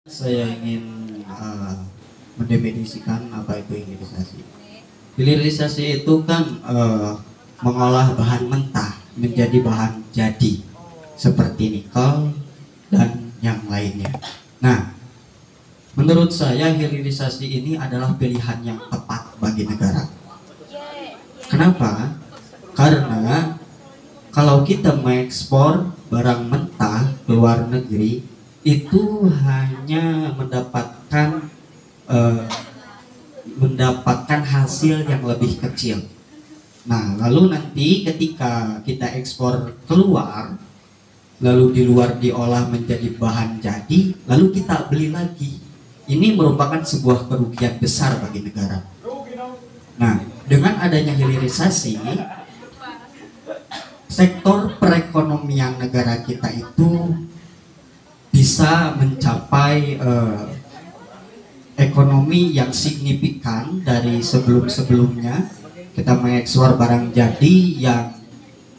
Saya ingin mendefinisikan apa itu hilirisasi. Hilirisasi itu kan mengolah bahan mentah menjadi bahan jadi seperti nikel dan yang lainnya. Nah, menurut saya hilirisasi ini adalah pilihan yang tepat bagi negara. Kenapa? Karena kalau kita mengekspor barang mentah ke luar negeri itu hanya mendapatkan hasil yang lebih kecil. Nah, lalu nanti ketika kita ekspor keluar, lalu di luar diolah menjadi bahan jadi, lalu kita beli lagi. Ini merupakan sebuah kerugian besar bagi negara. Nah, dengan adanya hilirisasi, sektor perekonomian negara kita itu bisa mencapai ekonomi yang signifikan dari sebelum-sebelumnya. Kita mengekspor barang jadi yang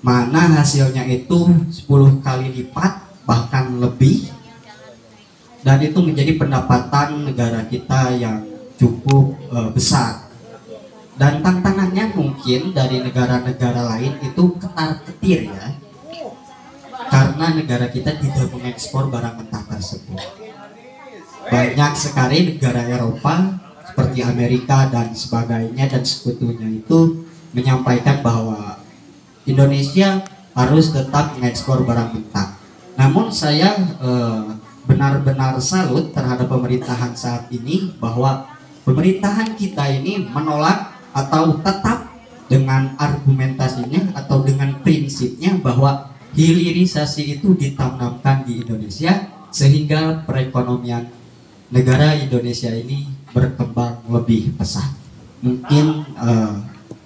mana hasilnya itu 10 kali lipat bahkan lebih, dan itu menjadi pendapatan negara kita yang cukup besar. Dan tantangannya mungkin dari negara-negara lain itu ketar-ketir ya, karena negara kita tidak mengekspor barang mentah tersebut. Banyak sekali negara Eropa seperti Amerika dan sebagainya dan sekutunya itu menyampaikan bahwa Indonesia harus tetap mengekspor barang mentah. Namun saya benar-benar salut terhadap pemerintahan saat ini, bahwa pemerintahan kita ini menolak atau tetap dengan argumentasinya atau dengan prinsipnya bahwa hilirisasi itu ditanamkan di Indonesia sehingga perekonomian negara Indonesia ini berkembang lebih pesat. Mungkin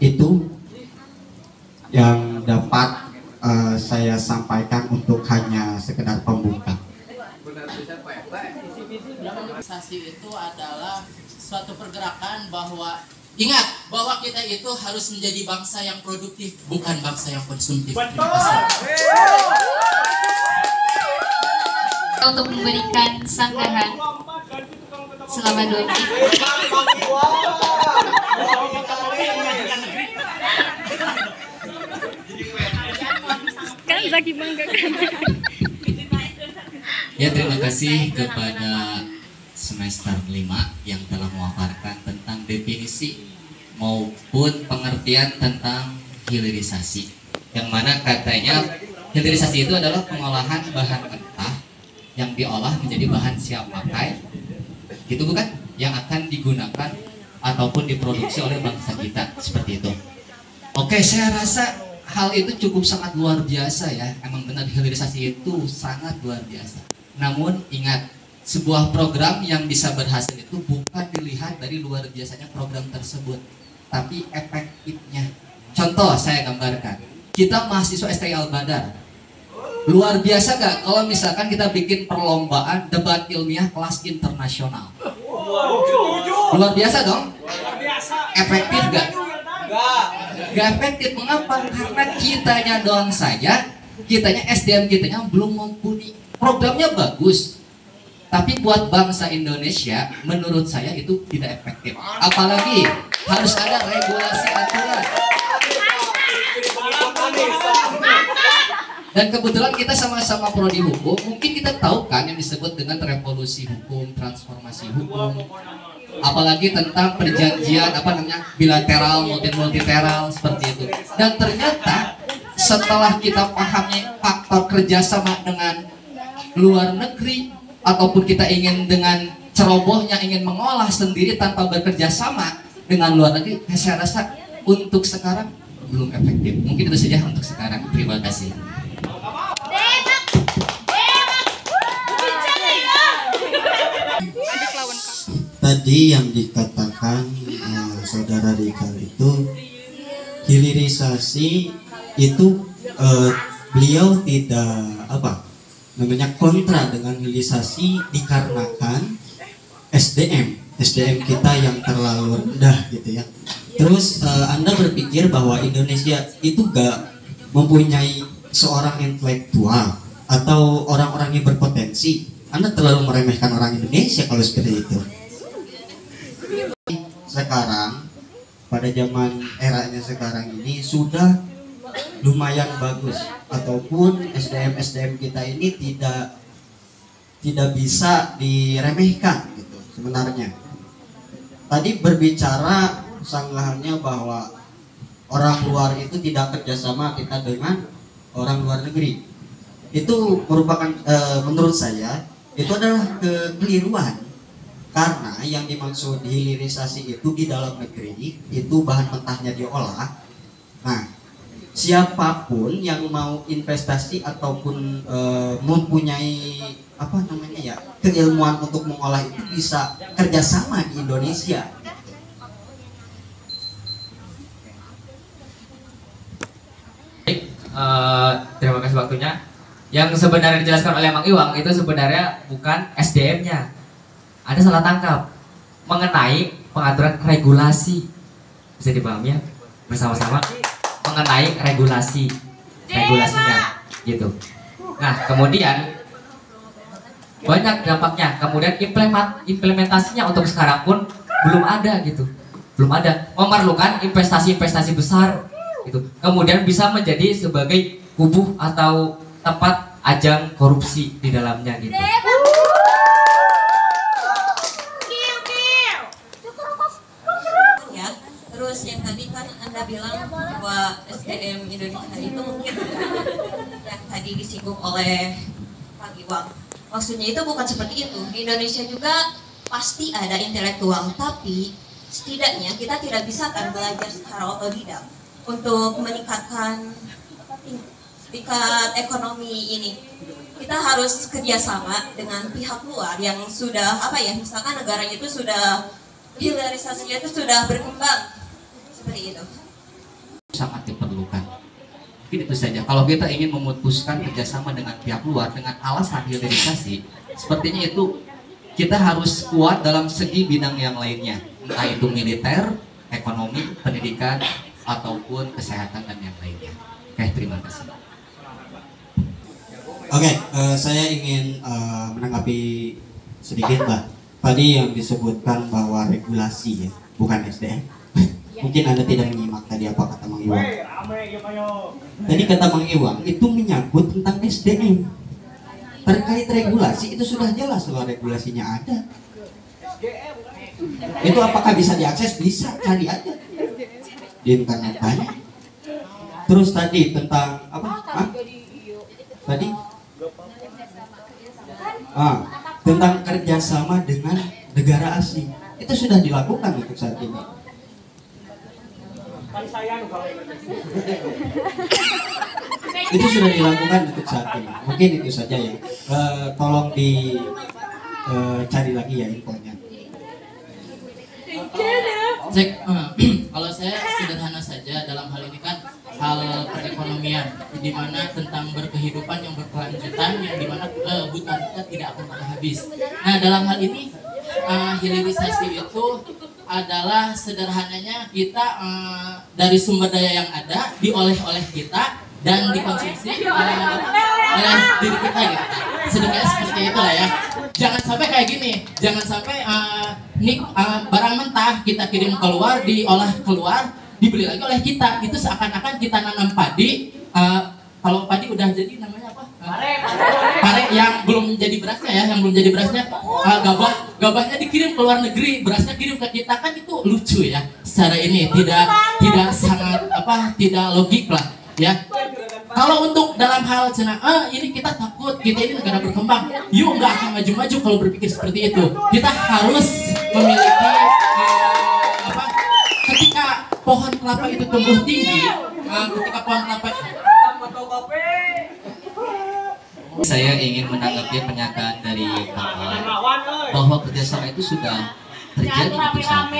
itu yang dapat saya sampaikan untuk hanya sekedar pembuka. Hilirisasi itu adalah suatu pergerakan bahwa ingat bahwa kita itu harus menjadi bangsa yang produktif, bukan bangsa yang konsumtif. Untuk memberikan sanggahan selama 2 menit. Kan Zaki bangga kan. Ya, terima kasih kepada semester 5 yang telah memaparkan tentang definisi maupun pengertian tentang hilirisasi, yang mana katanya hilirisasi itu adalah pengolahan bahan mentah yang diolah menjadi bahan siap pakai, gitu bukan? Yang akan digunakan ataupun diproduksi oleh bangsa kita, seperti itu. Oke, saya rasa hal itu cukup sangat luar biasa ya. Emang benar hilirisasi itu sangat luar biasa. Namun ingat, sebuah program yang bisa berhasil itu bukan dilihat dari luar biasanya program tersebut, tapi efektifnya. Contoh saya gambarkan, kita mahasiswa STI Al-Badar, luar biasa gak kalau misalkan kita bikin perlombaan debat ilmiah kelas internasional? Luar biasa dong? Efektif gak? Gak efektif. Mengapa? Karena kitanya doang saja, kitanya SDM kitanya belum mumpuni. Programnya bagus, tapi buat bangsa Indonesia menurut saya itu tidak efektif. Apalagi harus ada regulasi aturan. Dan kebetulan kita sama-sama prodi hukum, mungkin kita tahu kan yang disebut dengan revolusi hukum, transformasi hukum, apalagi tentang perjanjian bilateral, multilateral seperti itu. Dan ternyata setelah kita pahami faktor kerjasama dengan luar negeri, ataupun kita ingin dengan cerobohnya ingin mengolah sendiri tanpa bekerja sama dengan luar negeri, saya rasa untuk sekarang belum efektif. Mungkin itu saja untuk sekarang. Terima kasih. Tadi yang dikatakan saudara Rikal itu hilirisasi itu beliau tidak kontra dengan hilirisasi dikarenakan SDM kita yang terlalu rendah gitu ya. Terus Anda berpikir bahwa Indonesia itu gak mempunyai seorang intelektual atau orang-orang yang berpotensi Anda terlalu meremehkan orang Indonesia kalau seperti itu. Sekarang pada zaman eranya sekarang ini sudah lumayan bagus, ataupun SDM kita ini tidak bisa diremehkan gitu sebenarnya. Tadi berbicara sanggahannya bahwa orang luar itu tidak kerjasama kita dengan orang luar negeri. Itu merupakan menurut saya itu adalah kekeliruan, karena yang dimaksud hilirisasi itu di dalam negeri itu bahan mentahnya diolah. Nah, siapapun yang mau investasi ataupun mempunyai apa namanya ya keilmuan untuk mengolah itu bisa kerjasama di Indonesia. Terima kasih waktunya. Yang sebenarnya dijelaskan oleh Mang Iwang itu sebenarnya bukan SDM-nya. Ada salah tangkap mengenai pengaturan regulasi. Bisa dipahami ya bersama-sama mengenai regulasinya gitu. Nah, kemudian banyak dampaknya. Kemudian implementasinya untuk sekarang pun belum ada gitu. Belum ada. Memerlukan investasi-investasi besar gitu. Kemudian bisa menjadi sebagai kubuh atau tempat ajang korupsi di dalamnya gitu. Ya, terus yang tadi kan Anda bilang bahwa SDM Indonesia itu mungkin yang tadi disinggung oleh Pak Iwang. Maksudnya itu bukan seperti itu. Di Indonesia juga pasti ada intelektual, tapi setidaknya kita tidak bisa kan belajar secara otodidak untuk meningkatkan tingkat ekonomi ini. Kita harus kerjasama dengan pihak luar yang sudah misalkan negaranya itu sudah hilirisasinya itu sudah berkembang seperti itu. Sangat diperlukan. Mungkin itu saja. Kalau kita ingin memutuskan kerjasama dengan pihak luar dengan alasan hilirisasi, sepertinya itu kita harus kuat dalam segi bidang yang lainnya, entah itu militer, ekonomi, pendidikan, ataupun kesehatan dan yang lainnya. Oke, terima kasih. Oke, saya ingin menanggapi sedikit, Mbak. Tadi yang disebutkan bahwa regulasi ya, bukan SDM. Mungkin Anda tidak menyimak tadi apa kata Mang Iwang. Tadi kata Mang Iwang itu menyangkut tentang SDM. Terkait regulasi itu sudah jelas kalau regulasinya ada. Itu apakah bisa diakses? Bisa, cari aja di internet banyak. Terus tadi tentang apa? Tadi tentang kerjasama dengan negara asing itu sudah dilakukan untuk saat ini. Itu sudah dilakukan untuk saat ini. Mungkin itu saja ya. Tolong dicari lagi ya infonya. Cek, kalau saya sederhana saja dalam hal ini kan hal perekonomian, di mana tentang berkehidupan yang berkelanjutan, yang dimana kebutuhan kita tidak akan pernah habis. Nah, dalam hal ini hilirisasi itu adalah sederhananya kita dari sumber daya yang ada diolah oleh kita dan dikonsumsi oleh diri kita gitu. Sedemikian seperti itulah ya. Jangan sampai kayak gini, jangan sampai barang mentah kita kirim keluar, diolah keluar, dibeli lagi oleh kita. Itu seakan-akan kita nanam padi, kalau padi udah jadi namanya apa? Pare yang belum jadi berasnya ya, yang belum jadi berasnya, gabahnya dikirim ke luar negeri, berasnya kirim ke kita, kan itu lucu ya. Secara ini tidak sangat tidak logik lah ya. Kalau untuk dalam hal ini kita takut, kita ini negara berkembang, yuk nggak akan maju-maju kalau berpikir seperti itu. Kita harus memiliki ketika pohon kelapa itu tumbuh tinggi, ketika pohon kelapa Saya ingin menanggapi pernyataan dari Pak bahwa kerjasama itu sudah terjadi bersama.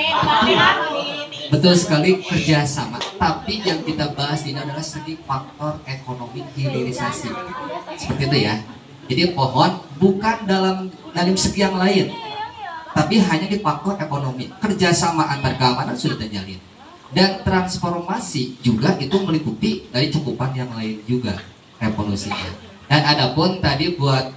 Betul sekali kerjasama, tapi yang kita bahas ini adalah segi faktor ekonomi hilirisasi. Seperti itu ya. Jadi pohon bukan dalam segi yang lain, tapi hanya di faktor ekonomi. Kerjasama antar keamanan sudah terjalin, dan transformasi juga itu meliputi dari cakupan yang lain juga revolusinya. Dan adapun tadi buat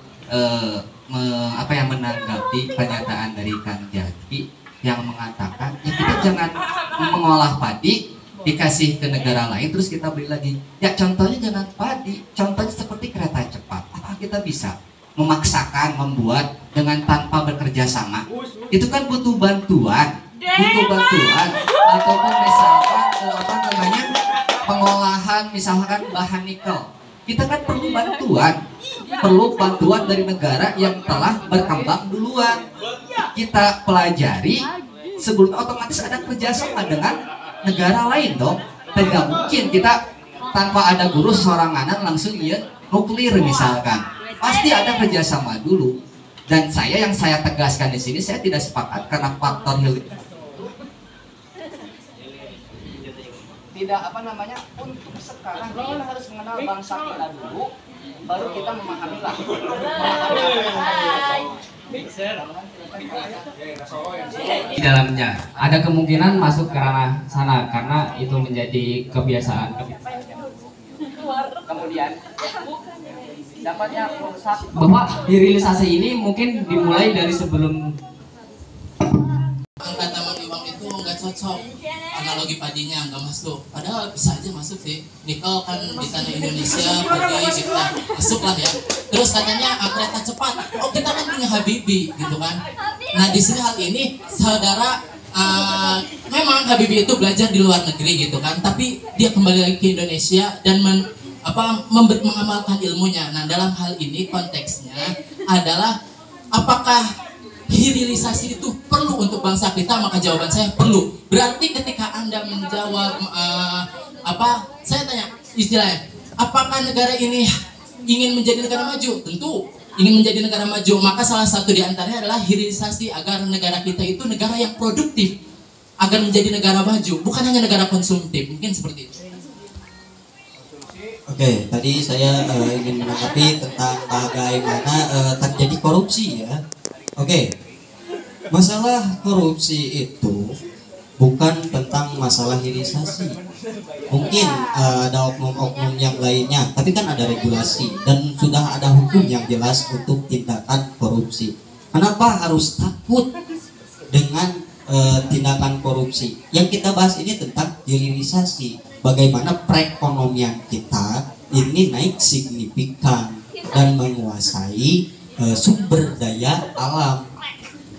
menanggapi pernyataan dari Kang Jaki yang mengatakan ya kita jangan mengolah padi dikasih ke negara lain terus kita beli lagi. Ya contohnya jangan padi, contohnya seperti kereta cepat. Apa kita bisa memaksakan membuat dengan tanpa bekerja sama? Itu kan butuh bantuan ataupun misalkan pengolahan misalkan bahan nikel. Kita kan perlu bantuan dari negara yang telah berkembang duluan. Kita pelajari sebelum otomatis ada kerjasama dengan negara lain dong. Tidak mungkin kita tanpa ada guru soranganan langsung nuklir misalkan. Pasti ada kerjasama dulu. Dan yang saya tegaskan di sini saya tidak sepakat karena faktor tidak untuk sekarang kita harus mengenal bangsa kita dulu baru kita memahami lah. Di dalamnya ada kemungkinan masuk ke ranah sana karena itu menjadi kebiasaan. Kemudian dapatnya bahwa hilirisasi ini mungkin dimulai dari sebelum angka taman Iwang itu nggak cocok, analogi padinya nggak masuk, padahal bisa aja masuk sih. Nikel kan di tanah Indonesia, padi kita masuk lah ya. Terus katanya kereta cepat, oh kita kan punya Habibie gitu kan. Nah di sini hal ini saudara memang Habibie itu belajar di luar negeri gitu kan, tapi dia kembali lagi ke Indonesia dan mengamalkan ilmunya. Nah dalam hal ini konteksnya adalah apakah hilirisasi itu perlu untuk bangsa kita? Maka jawaban saya perlu. Berarti ketika Anda menjawab saya tanya istilahnya, apakah negara ini ingin menjadi negara maju? Tentu ingin menjadi negara maju. Maka salah satu di antaranya adalah hilirisasi agar negara kita itu negara yang produktif, agar menjadi negara maju, bukan hanya negara konsumtif. Mungkin seperti itu. Oke, tadi saya ingin menanggapi tentang bagaimana terjadi korupsi ya. Oke, masalah korupsi itu bukan tentang masalah hilirisasi. Mungkin ada oknum-oknum yang lainnya, tapi kan ada regulasi dan sudah ada hukum yang jelas untuk tindakan korupsi. Kenapa harus takut dengan tindakan korupsi? Yang kita bahas ini tentang hilirisasi. Bagaimana perekonomian kita ini naik signifikan dan menguasai sumber daya alam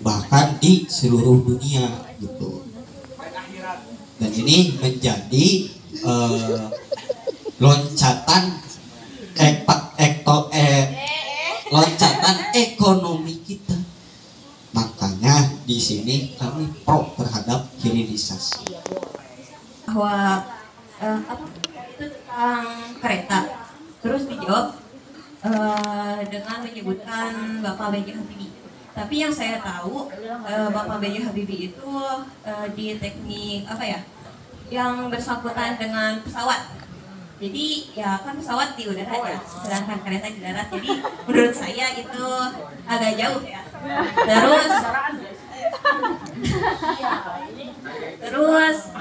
bahkan di seluruh dunia gitu. Dan ini menjadi loncatan ekonomi kita. Makanya di sini kami pro terhadap hilirisasi. Bahwa itu tentang kereta, terus dijawab dengan menyebutkan Bapak B.J. Habibie. Tapi yang saya tahu Bapak B.J. Habibie itu di teknik yang bersangkutan dengan pesawat. Jadi ya kan pesawat di udara ya, sedangkan kereta di darat. Jadi menurut saya itu agak jauh ya. Terus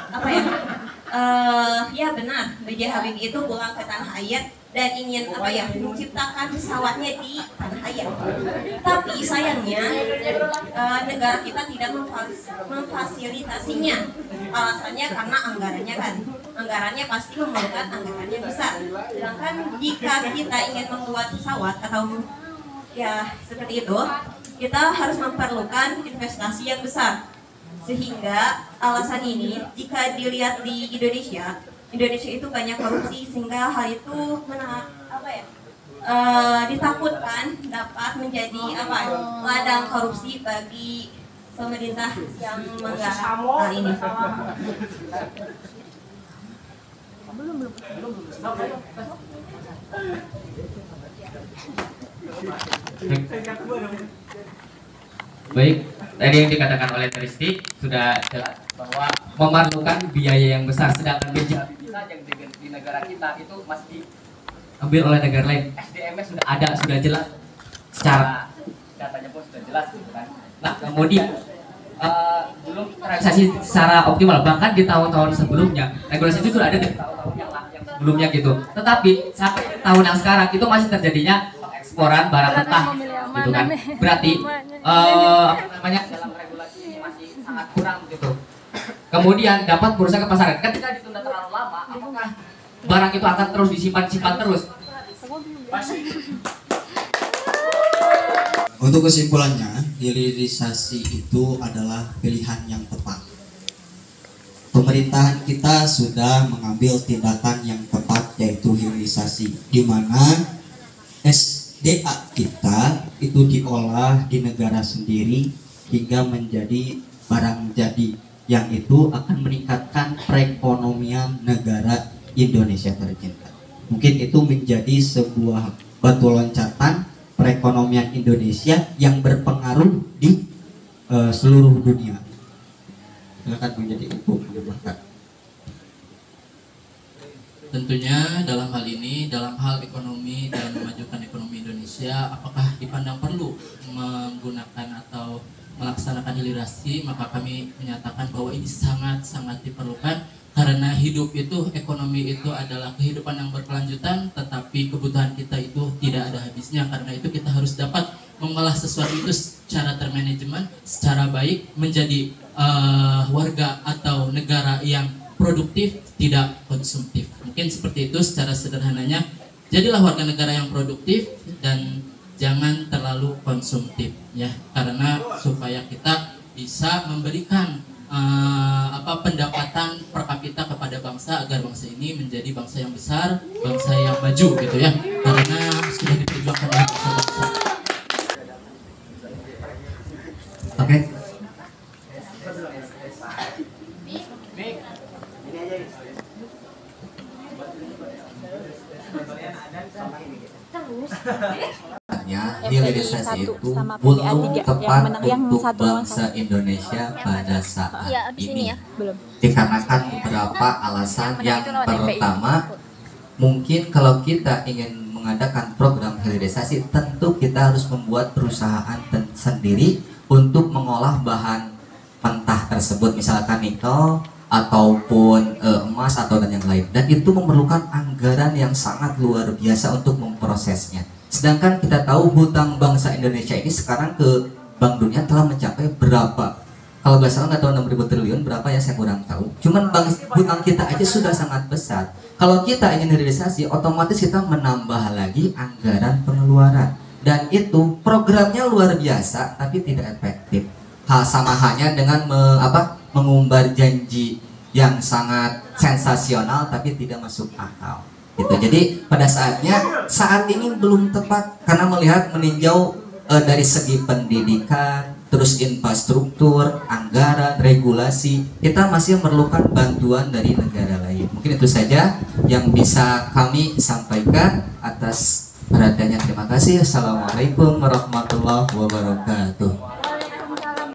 ya benar, B.J. Habibie itu pulang ke tanah air dan ingin menciptakan pesawatnya di tanah air. Tapi sayangnya negara kita tidak memfasilitasinya. Alasannya karena anggarannya pasti memerlukan anggaran yang besar. Sedangkan jika kita ingin membuat pesawat atau ya seperti itu, kita harus memerlukan investasi yang besar. Sehingga alasan ini jika dilihat di Indonesia itu banyak korupsi sehingga hal itu ditakutkan dapat menjadi ladang korupsi bagi pemerintah yang menggarap hal ini. Baik, tadi yang dikatakan oleh Tristi sudah jelas bahwa memerlukan biaya yang besar, sedangkan biaya kita yang di negara kita itu masih diambil oleh negara lain. SDM-nya sudah ada, sudah jelas secara datanya pun sudah jelas gitu kan. Nah kemudian belum terrealisasi secara optimal, bahkan di tahun-tahun sebelumnya regulasi itu sudah ada di tahun-tahun yang sebelumnya gitu. Tetapi sampai tahun yang sekarang itu masih terjadinya eksporan barang mentah gitu kan. Berarti apa namanya dalam regulasi ini masih sangat kurang gitu. Kemudian dapat berusaha ke pasaran. Ketika ditunda terlalu lama, apakah barang itu akan terus disimpan terus? Untuk kesimpulannya, hilirisasi itu adalah pilihan yang tepat. Pemerintahan kita sudah mengambil tindakan yang tepat, yaitu hilirisasi, di mana SDA kita itu diolah di negara sendiri hingga menjadi barang jadi, yang itu akan meningkatkan perekonomian negara Indonesia tercinta. Mungkin itu menjadi sebuah batu loncatan perekonomian Indonesia yang berpengaruh di seluruh dunia. Silakan menjadi ibu menjelaskan. Tentunya dalam hal ini, dalam hal ekonomi dan memajukan ekonomi Indonesia, apakah dipandang perlu menggunakan atau melaksanakan hilirisasi, maka kami menyatakan bahwa ini sangat-sangat diperlukan, karena hidup itu, ekonomi itu adalah kehidupan yang berkelanjutan, tetapi kebutuhan kita itu tidak ada habisnya. Karena itu kita harus dapat mengolah sesuatu itu secara termanajemen, secara baik, menjadi warga atau negara yang produktif, tidak konsumtif. Mungkin seperti itu secara sederhananya. Jadilah warga negara yang produktif dan jangan terlalu konsumtif, ya, karena supaya kita bisa memberikan pendapatan per kapita kepada bangsa, agar bangsa ini menjadi bangsa yang besar, bangsa yang maju gitu ya, karena sudah diperjuangkan oleh bangsa-bangsa. Oke. Hilirisasi itu belum tepat untuk bangsa Indonesia pada saat ini. Dikarenakan beberapa alasan. Yang pertama, mungkin kalau kita ingin mengadakan program hilirisasi, tentu kita harus membuat perusahaan sendiri untuk mengolah bahan mentah tersebut, misalkan nikel ataupun emas atau dan yang lain, dan itu memerlukan anggaran yang sangat luar biasa untuk memprosesnya. Sedangkan kita tahu hutang bangsa Indonesia ini sekarang ke Bank Dunia telah mencapai berapa? Kalau nggak salah nggak tahu 6.000 triliun berapa ya, saya kurang tahu. Cuman hutang kita aja sudah sangat besar. Kalau kita ingin hilirisasi, otomatis kita menambah lagi anggaran pengeluaran. Dan itu programnya luar biasa tapi tidak efektif. Sama halnya dengan mengumbar janji yang sangat sensasional tapi tidak masuk akal. Gitu. Jadi pada saat ini belum tepat, karena meninjau dari segi pendidikan, terus infrastruktur, anggaran, regulasi, kita masih memerlukan bantuan dari negara lain. Mungkin itu saja yang bisa kami sampaikan. Atas perhatiannya terima kasih. Assalamualaikum warahmatullahi wabarakatuh.